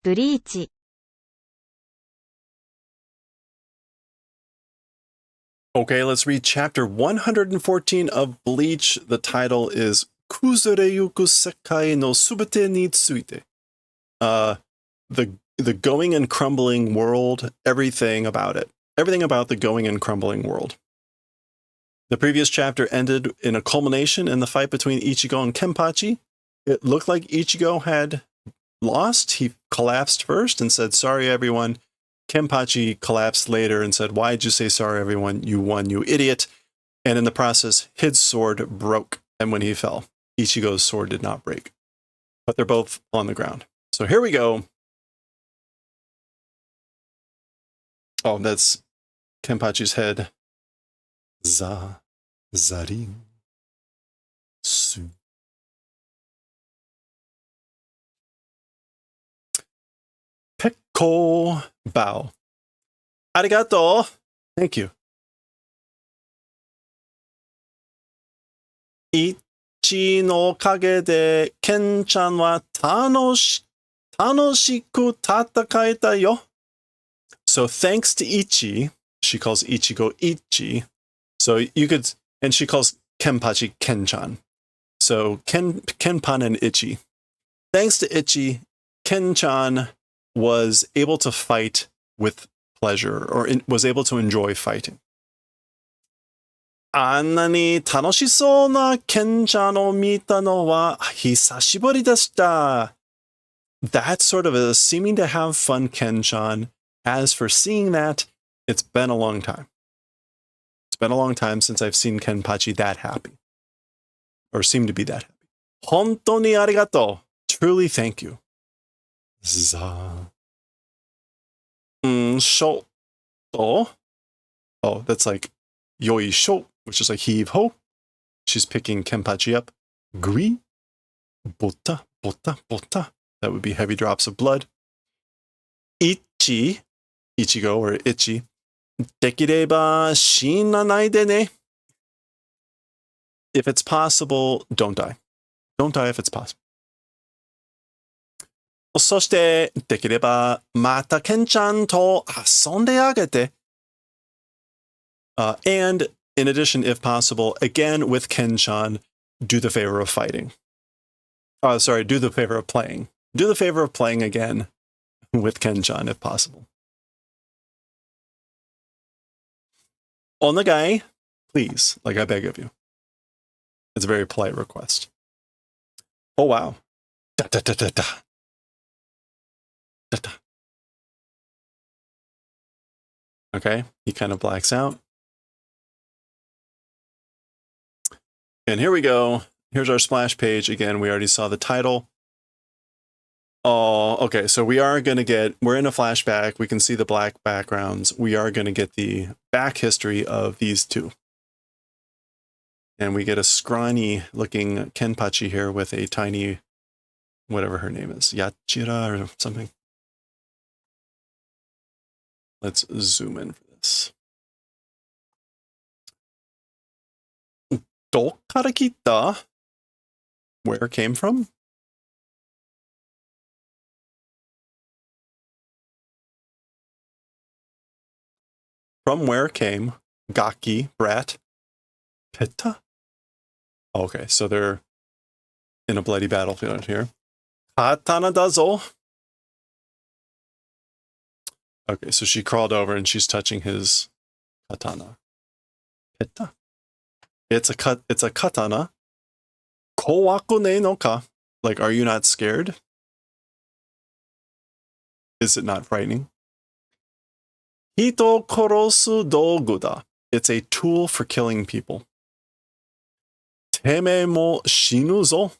ブリーチ Okay, let's read chapter 114 of Bleach. The title is Kuzureyuku Sekai no Subete ni Tsuite. The going and crumbling world, everything about it. Everything about the going and crumbling world. The previous chapter ended in a culmination in the fight between Ichigo and Kenpachi. It looked like Ichigo had lost. He collapsed first and said, "Sorry, everyone." Kenpachi collapsed later and said, "Why'd you say sorry, everyone? You won, you idiot." And in the process, his sword broke. And when he fell, Ichigo's sword did not break. But they're both on the ground. So here we go. Oh, that's Kenpachi's head. Zarin. Su. Pekko. Bow. Arigato. Thank you. Ichi no kage de Ken-chan wa tanoshiku tatakaeta yo. So thanks to Ichi, she calls Ichigo Ichi. So you could, and she calls Kenpachi Ken-chan. So Kenpan and Ichi. Thanks to Ichi, Ken-chan was able to fight with pleasure, or was able to enjoy fighting. あんなに楽しそうなケンちゃんを見たのは久しぶりでした。That's sort of a seeming to have fun Ken-chan. As for seeing that, it's been a long time. It's been a long time since I've seen Kenpachi that happy. Or seem to be that happy. 本当にありがとう. Truly thank you. しょと Oh, that's like yoisho, which is like heave ho. She's picking Kenpachi up. Gui. Bota, bota, bota. That would be heavy drops of blood. Ichi. Ichigo or Ichi. Dekireba shinanai de ne. If it's possible, don't die. Don't die if it's possible. そして、できれば、またケンちゃんと遊んであげて。And in addition, if possible, again with Ken-chan, do the favor of fighting. Do the favor of playing. Do the favor of playing again with Ken-chan if possible. Onagai, please, like I beg of you. It's a very polite request. Oh, wow. Da, da, da, da, da. Da, da. Okay, he kind of blacks out. And here we go. Here's our splash page. Again, we already saw the title. Oh, okay. So we're in a flashback. We can see the black backgrounds. We are going to get the back history of these two. And we get a scrawny looking Kenpachi here with a tiny, whatever her name is, Yachira or something. Let's zoom in for this. どっから来た? Where it came from? From where came Gaki, brat, Pitta? Okay, so they're in a bloody battlefield here. Katana dazo. Okay, so she crawled over and she's touching his katana. Pitta. It's a katana. Kowaku ne no ka. Like, are you not scared? Is it not frightening? Hito korosu dogu da. It's a tool for killing people. Teme mo shinu zo.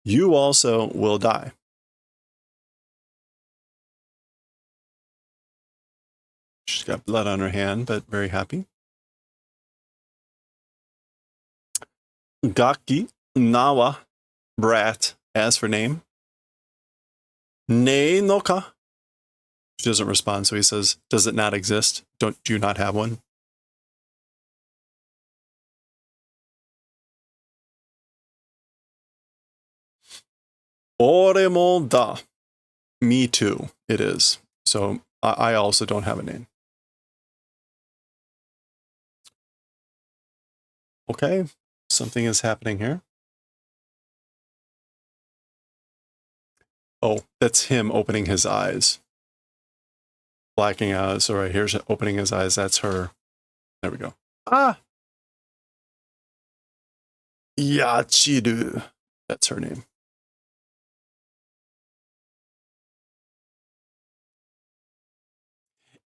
You also will die. She's got blood on her hand, but very happy. Gaki, nawa, brat, as for name. Ne no ka. She doesn't respond, so he says, does it not exist? Do you not have one? Ore mo da. Me too, it is. So I also don't have a name. Okay, something is happening here. Oh, that's him opening his eyes. Blacking out. So right here's opening his eyes. That's her. There we go. Ah! Yachiru. That's her name.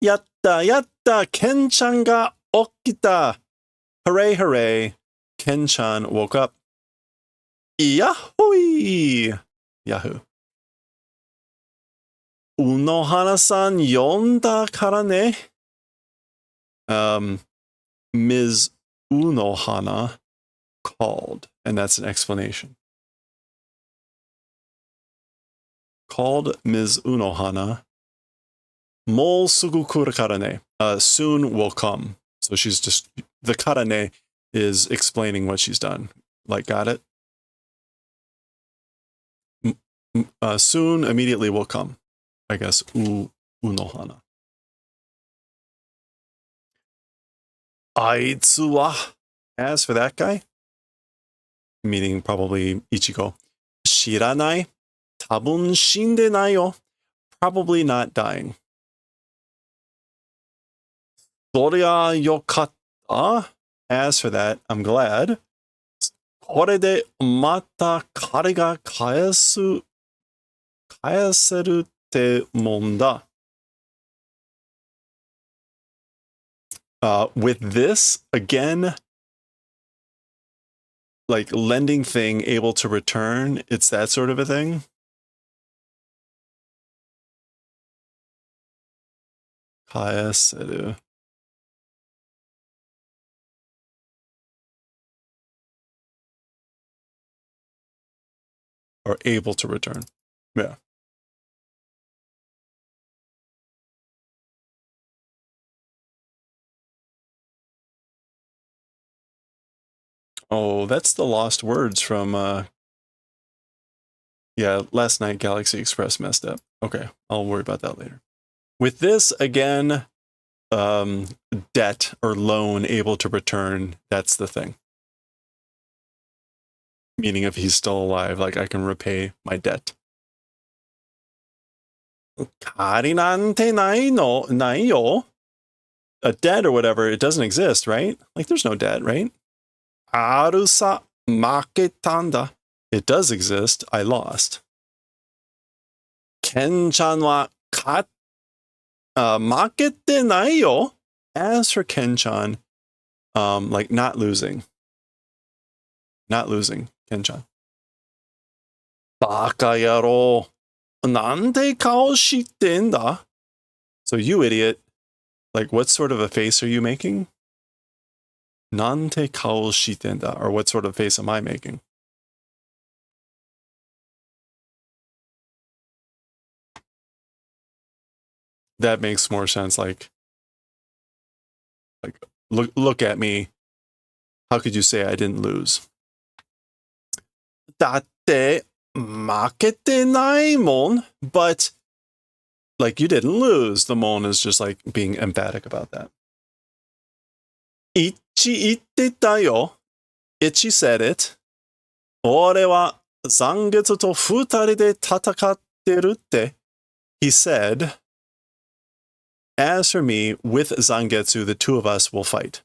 Yatta, yatta, Ken-chan ga okita. Hooray, hooray. Ken-chan woke up. Yahoo! Yahoo. Unohana-san yonda kara ne. Ms. Unohana called, and that's an explanation. Called Ms. Unohana. Mo sugu kuru kara ne. Soon will come. So she's just, the kara ne is explaining what she's done. Like, got it? Soon, immediately will come. I guess, Unohana. Aitsu wa. As for that guy, meaning probably Ichigo, shiranai, tabun shinde nai yo. Probably not dying. Soria yokatta. As for that, I'm glad. Kore de mata kare ga kaeseru te monda. With this, again, like lending thing able to return, it's that sort of a thing. Kaeseru. Or able to return. Yeah. Oh, that's the lost words from, yeah, last night Galaxy Express messed up. Okay, I'll worry about that later. With this, again, debt or loan able to return, that's the thing. Meaning if he's still alive, like I can repay my debt. Kari nante nai yo. A debt or whatever, it doesn't exist, right? Like there's no debt, right? Aru sa maketanda. It does exist. I lost. Ken-chan wa makete nai yo. As for Ken-chan, like not losing. Not losing, Ken-chan. Baka yaro. Nante kao shitten da? So you idiot. Like what sort of a face are you making? Nante kao shitten da? Or what sort of face am I making? That makes more sense. Like look at me. How could you say I didn't lose? Datte makete nai mon. But like you didn't lose. The mon is just like being emphatic about that. Ichi itte yo. Ichi said it. Ore wa zangetsu to futari de tatakatteru tte. He said, as for me, with Zangetsu, the two of us will fight.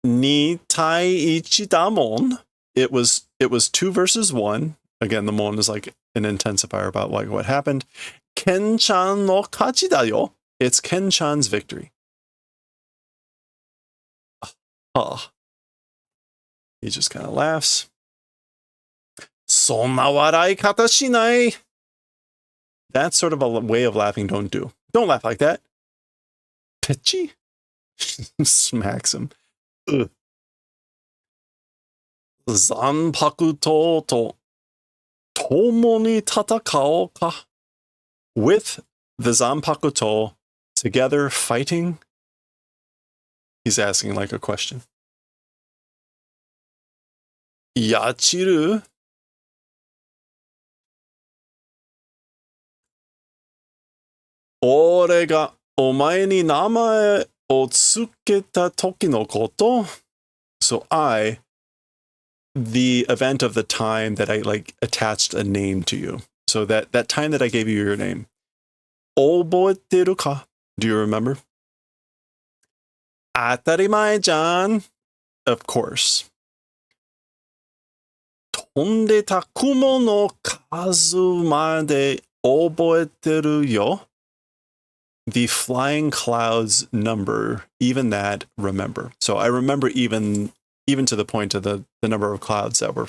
Ni tai ichi damon. It was 2 versus 1. Again, the mon is like an intensifier about like what happened. Ken-chan no kachi da yo. It's Ken-chan's victory. He just kind of laughs. Sonna warai kata shinai. That sort of a way of laughing don't do. Don't laugh like that. Pechi? Smacks him. Ugh. Zanpakuto to tomo ni tatakao ka. With the Zanpakuto together fighting? He's asking like a question. Yachiru? 俺がお前に名前をつけた時のこと? So the event of the time that I like attached a name to you. So that time that I gave you your name. 覚えてるか? Do you remember? 当たり前じゃん. Of course. 飛んでた雲の数まで覚えてるよ. The flying clouds number, even that, remember. So I remember even to the point of the number of clouds that were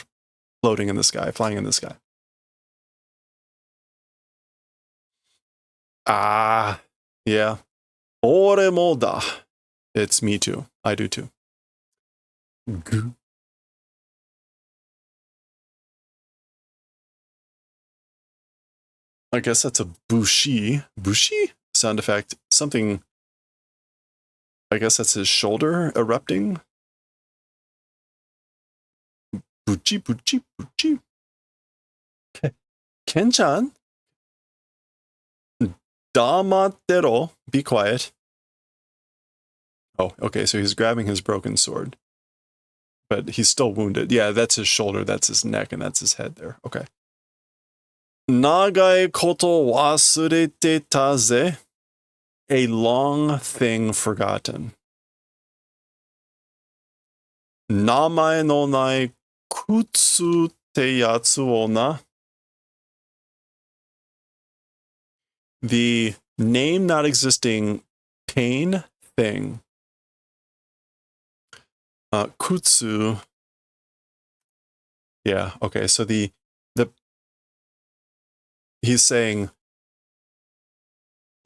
floating in the sky, flying in the sky. Ah, yeah. 俺もだ. It's me too. I do too. I guess that's a bushi. Bushi? Sound effect. Something. I guess that's his shoulder erupting. Buchi, buchi, buchi. Ken-chan? Damatero. Be quiet. Oh, okay, so he's grabbing his broken sword. But he's still wounded. Yeah, that's his shoulder, that's his neck, and that's his head there. Okay. Nagai koto wasurete ta ze. A long thing forgotten. Namae no nai kutsu te yatsu o na. The name not existing pain thing. Kutsu. Yeah, okay, so the he's saying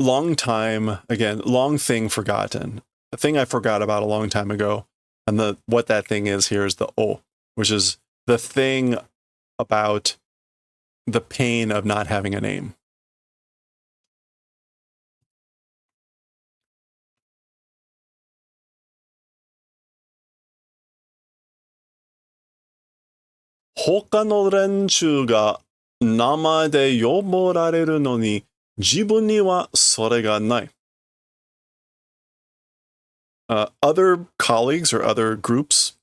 long time, again, long thing forgotten. A thing I forgot about a long time ago. And what that thing is here is the o, which is the thing about the pain of not having a name. Hoka no renshu ga namae de yoborareru no ni jibun ni wa sore ga nai. Other colleagues or other groups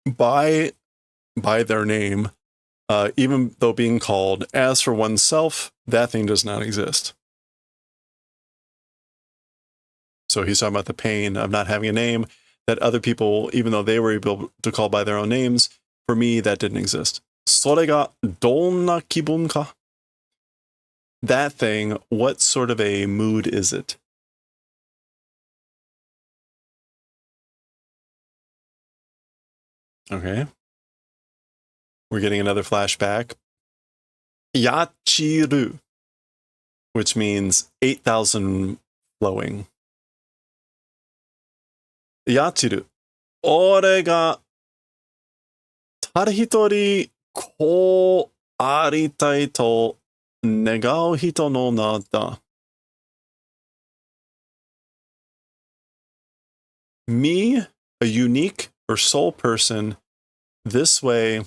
by their name, even though being called. As for oneself, that thing does not exist. So he's talking about the pain of not having a name that other people, even though they were able to call by their own names, for me, that didn't exist. それがどんな気分か? That thing, what sort of a mood is it? Okay. We're getting another flashback. Yachiru, which means 8,000 flowing. Yachiru. 俺が誰一人こうありたいと願う人の名だ。Me, a unique or sole person, this way,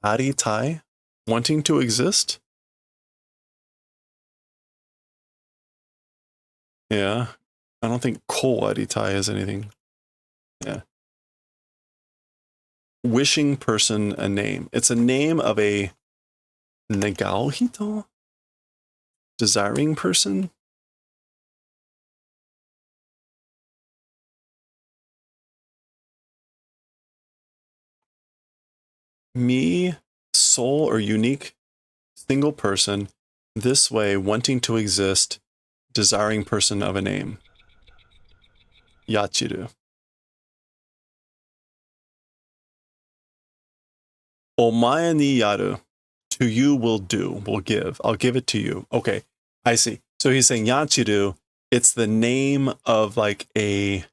aritai, wanting to exist? Yeah, I don't think ko aritai is anything. Yeah. Wishing person a name. It's a name of a negao hito? Desiring person? Me, sole or unique single person, this way wanting to exist, desiring person of a name. Yachiru. Omae ni yaru. To you will do, will give. I'll give it to you. Okay, I see. So he's saying yachiru, it's the name of like a,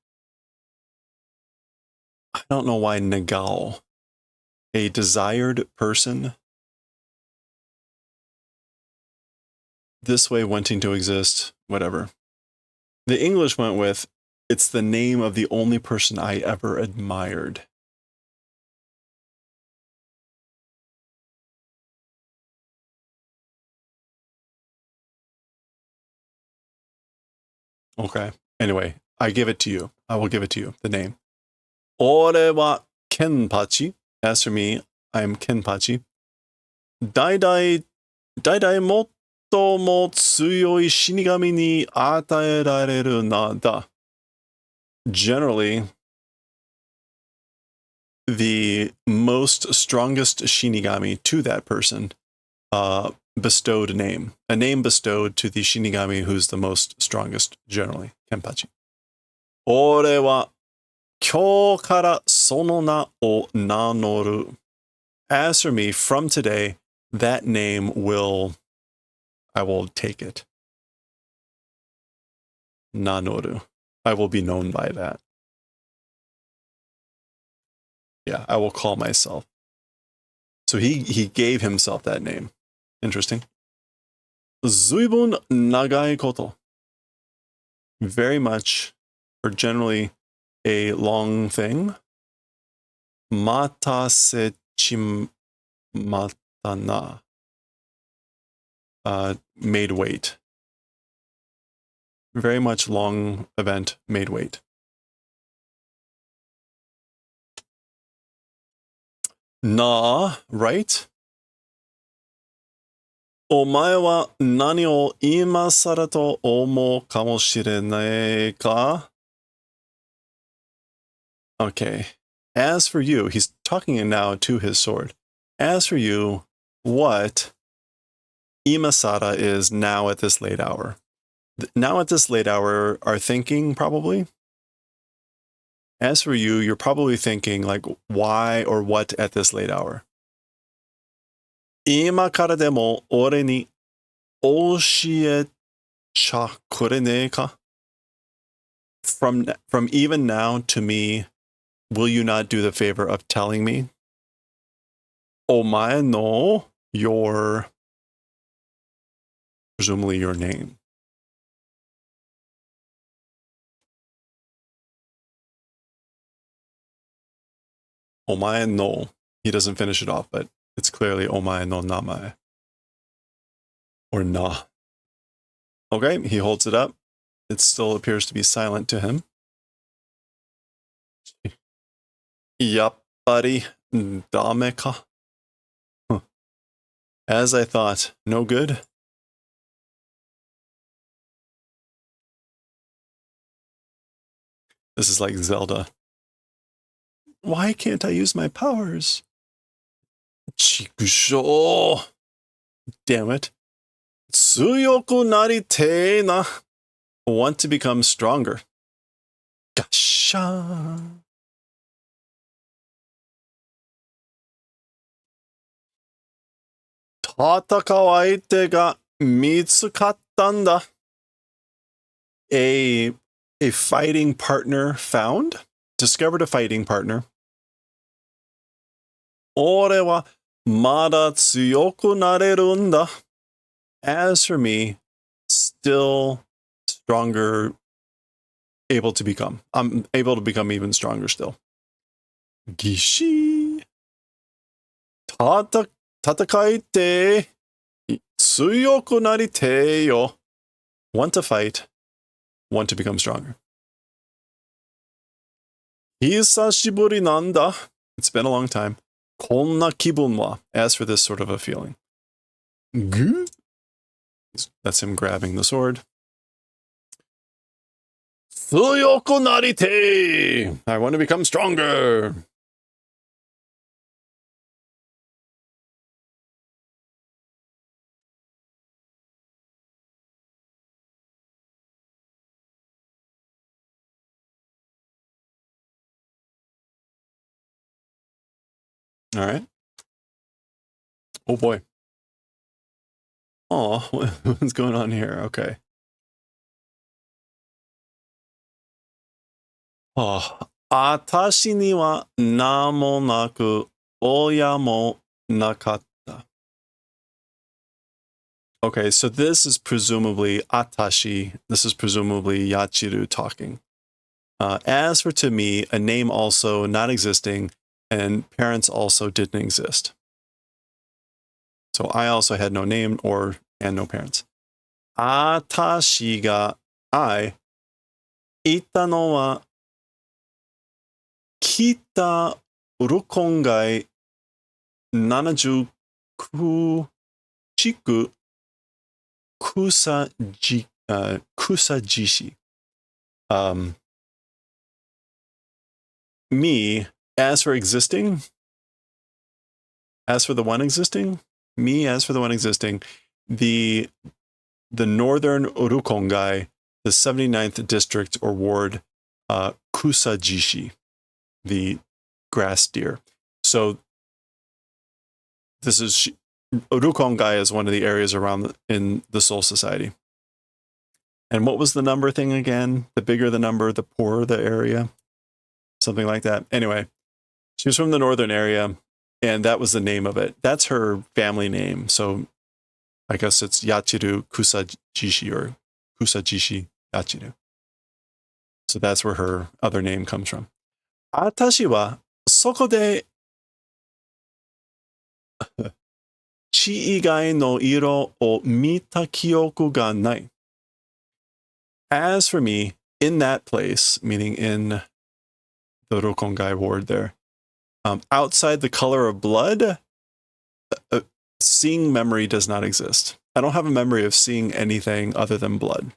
I don't know why negao, a desired person. This way wanting to exist, whatever. The English went with, it's the name of the only person I ever admired. Okay. Anyway, I give it to you. I will give it to you, the name. 俺はケンパチ. As for me, I am ケンパチ. 代々最も強い死神に与えられる名だ. Generally, the most strongest Shinigami to that person bestowed a name bestowed to the Shinigami who's the most strongest generally, Kenpachi. 俺は今日からその名を名乗る. As for me, from today, that name I will take it. Nanoru. I will be known by that. Yeah, I will call myself. So he gave himself that name. Interesting. ずいぶん長いこと. Very much, or generally, a long thing. 待たせちまったな. Made wait. Very much long event, made wait. Na, right? お前は何を今更と思うかもしれないか? Okay. As for you, he's talking now to his sword. As for you, what imasara is now at this late hour? Now at this late hour are thinking probably. As for you, you're probably thinking like why or what at this late hour. 今からでも俺に教えちゃくれねえか? From even now to me, will you not do the favor of telling me? お前の presumably your name. Omae no. He doesn't finish it off, but it's clearly omae no namae. Or na. Okay, he holds it up. It still appears to be silent to him. Yappari dame ka. As I thought, no good. This is like Zelda. Why can't I use my powers? Chikusho. Damn it. Tsuyoku narite na. Want to become stronger. Gasha. Tatakau aite ga mitsukatta nda. A fighting partner found. Discovered a fighting partner. 俺はまだ強くなれるんだ. As for me, still stronger, able to become. I'm able to become even stronger still. Gishi. 戦いて強くなりてよ. Want to fight, want to become stronger. 久しぶりなんだ. It's been a long time. こんな気分は. As for this sort of a feeling. That's him grabbing the sword. 強くなりて. I want to become stronger. All right. Oh boy. Oh, what's going on here? Okay. Oh, 私には名もなく親もなかった. Okay, so this is presumably Atashi. This is presumably Yachiru talking. As for to me, a name also not existing, and parents also didn't exist. So I also had no name and no parents. Atashi ga I 行ったのは、北ウルコン街79地区草地市。Me, as for existing, as for the one existing, me, as for the one existing, the northern Urukongai, the 79th district or ward, Kusajishi, the grass deer. So this is Urukongai is one of the areas around in the Soul Society. And what was the number thing again? The bigger the number, the poorer the area. Something like that. Anyway, she was from the northern area, and that was the name of it. That's her family name. So I guess it's Yachiru Kusajishi or Kusajishi Yachiru. So that's where her other name comes from. Atashi wa soko de chi igai no iro o mita kyoku ga nai. As for me, in that place, meaning in the Rokongai ward there, outside the color of blood, seeing memory does not exist. I don't have a memory of seeing anything other than blood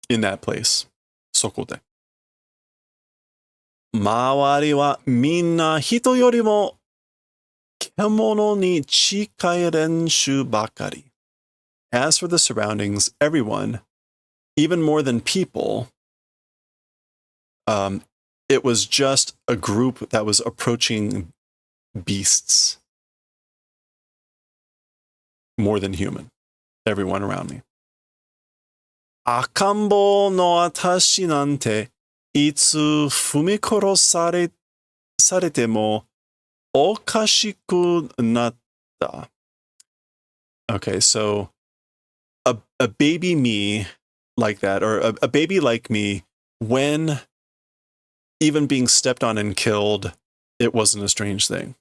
in that place. Soko de. Mawari wa minna hito yorimo kemono ni chikai renshu bakari. As for the surroundings, everyone, even more than people, it was just a group that was approaching beasts more than human. Everyone around me. Akambo no atashi nante itsu fumikoro sarete mo okashiku natta. Okay, so a baby me like that, or a baby like me, when even being stepped on and killed, it wasn't a strange thing.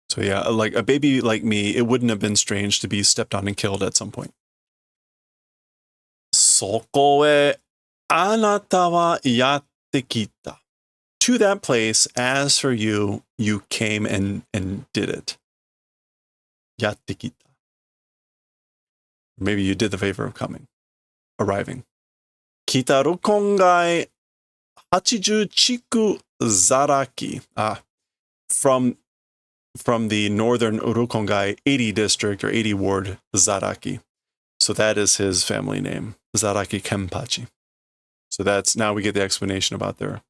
So yeah, like a baby like me, it wouldn't have been strange to be stepped on and killed at some point. Soko e anata wa yatte kita. To that place, as for you, you came and did it. Yatte kita. Maybe you did the favor of coming, arriving. Kitaru kongai 80 chiku zaraki. From the northern Urukongai 80 district or 80 ward, Zaraki. So that is his family name, Zaraki Kenpachi. So that's, now we get the explanation about their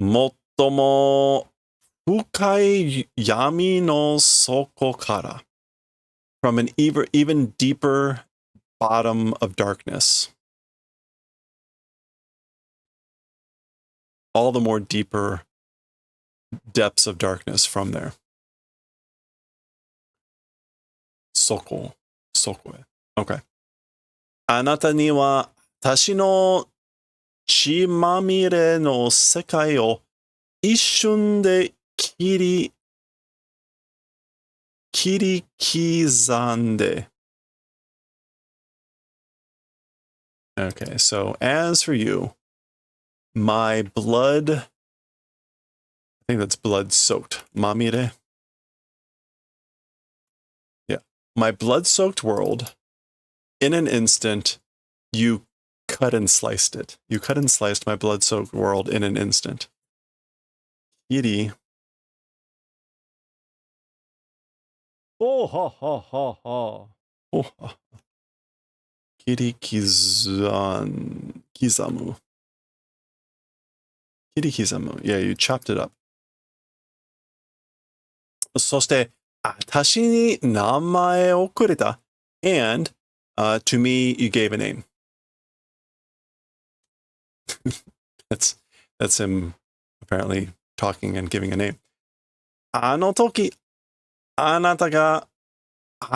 Mottomo fukai yami no soko kara. From an even deeper bottom of darkness. All the more deeper depths of darkness from there. Soko. Okay. Anata ni wa tashi no chi mamire no sekai o ishun de kirikizande. Okay, so as for you, my blood, I think that's blood soaked. Mamire. Yeah. My blood soaked world, in an instant, you cut and sliced it. You cut and sliced my blood soaked world in an instant. Kiri. Oh ha ha ha ha. Oh ha. Kiri kizamu. Kiri kizamu. Yeah, you chopped it up. そして、私に名前をくれた. And to me, you gave a name. That's him apparently talking and giving a name. あの時、あなたが現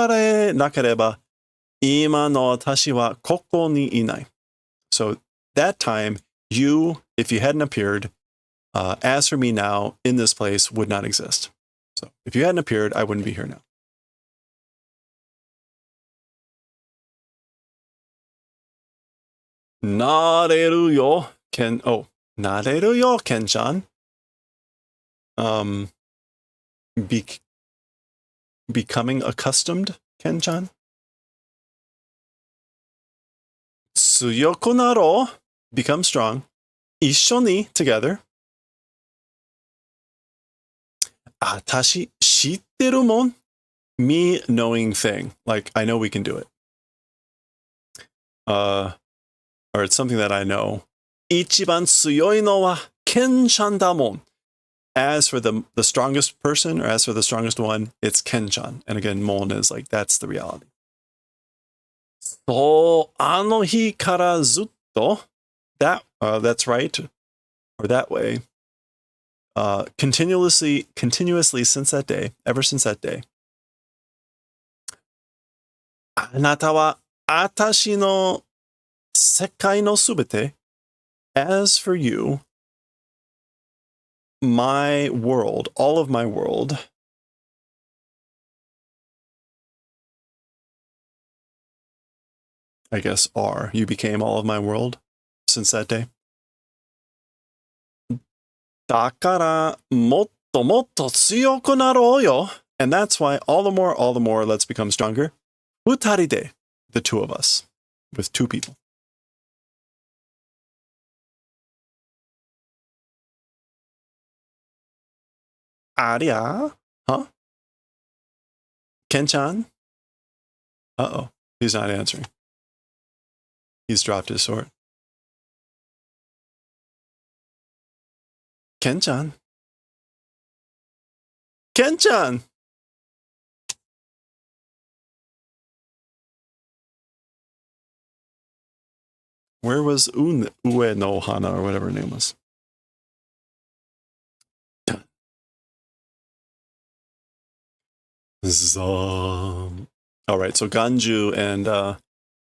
れなければ、今の私はここにいない. So that time, you, if you hadn't appeared, as for me now, in this place, would not exist. So if you hadn't appeared, I wouldn't be here now. nareru yo, nareru yo, Ken-chan. Becoming accustomed, Ken-chan. Tsuyoku naro, become strong. Issho ni, together. Atashi shitteru mon, me knowing thing. Like, I know we can do it. Or it's something that I know. Ichiban tsuyoi no wa Ken-chan da mon. As for the strongest person, or as for the strongest one, it's Ken-chan. And again, mon is like, that's the reality. So, ano hi kara zutto, that's right, or that way, continuously since that day, ever since that day. Anata wa atashi no sekai no subete. As for you, my world, all of my world, I guess you became all of my world since that day. Dakara motto motto tsuyoku narou yo. And that's why all the more, let's become stronger. Futari de, the two of us, with two people. Aria? Huh? Ken-chan? Uh-oh, he's not answering. He's dropped his sword. Ken-chan? Ken-chan! Where was Ue no Hana, or whatever her name was? All right, so Ganju and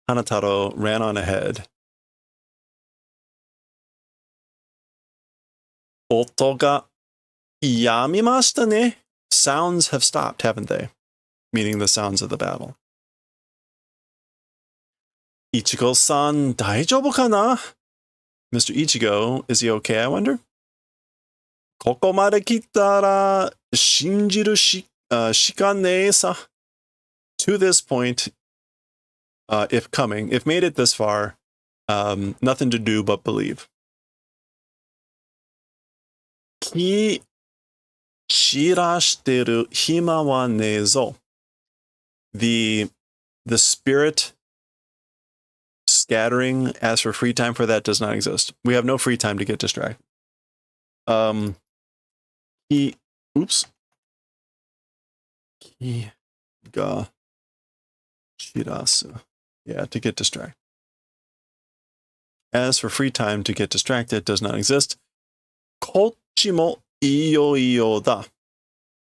Hanataro ran on ahead. Oto ga yamimashita ne. Sounds have stopped, haven't they? Meaning the sounds of the battle. Ichigo-san, daijoubu kana? Mr. Ichigo, is he okay, I wonder? Koko made kitara shinjiru shikanei sa. To this point, if made it this far, nothing to do but believe. Ki shirashiteru hima wa nezo. The spirit scattering, as for free time for that, does not exist. We have no free time to get distracted. Ki ga shirasu. Yeah, to get distracted. As for free time to get distracted, does not exist. Kochi mo iyo iyo da.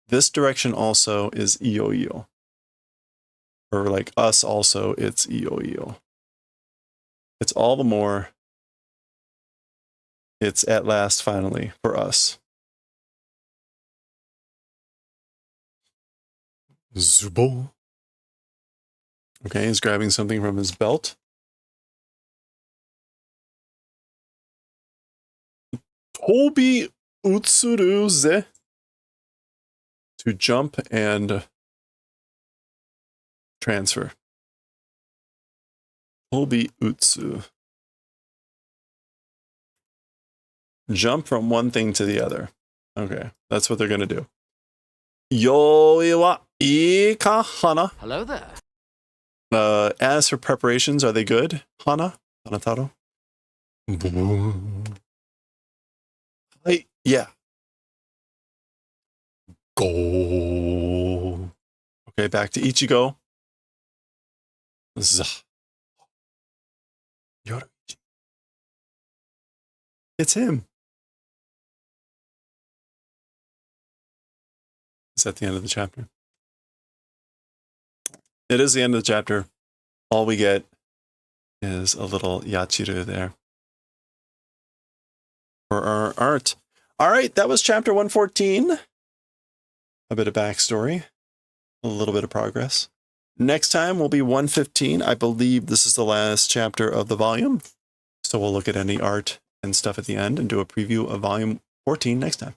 This direction also is iyo iyo. Or like us also, it's iyo iyo. It's all the more. It's at last, finally, for us. Zubo. Okay, he's grabbing something from his belt. Tobi utsuru ze. To jump and transfer. Tobi utsu. Jump from one thing to the other. Okay, that's what they're going to do. Yoi wa ii ka, Hana? Hello there. As for preparations, are they good, Hana? Hanataro? Hey, yeah. Go. Okay, back to Ichigo. Yoruichi. It's him. Is that the end of the chapter? It is the end of the chapter. All we get is a little Yachiru there. For our art. All right, that was chapter 114. A bit of backstory. A little bit of progress. Next time will be 115. I believe this is the last chapter of the volume. So we'll look at any art and stuff at the end and do a preview of volume 14 next time.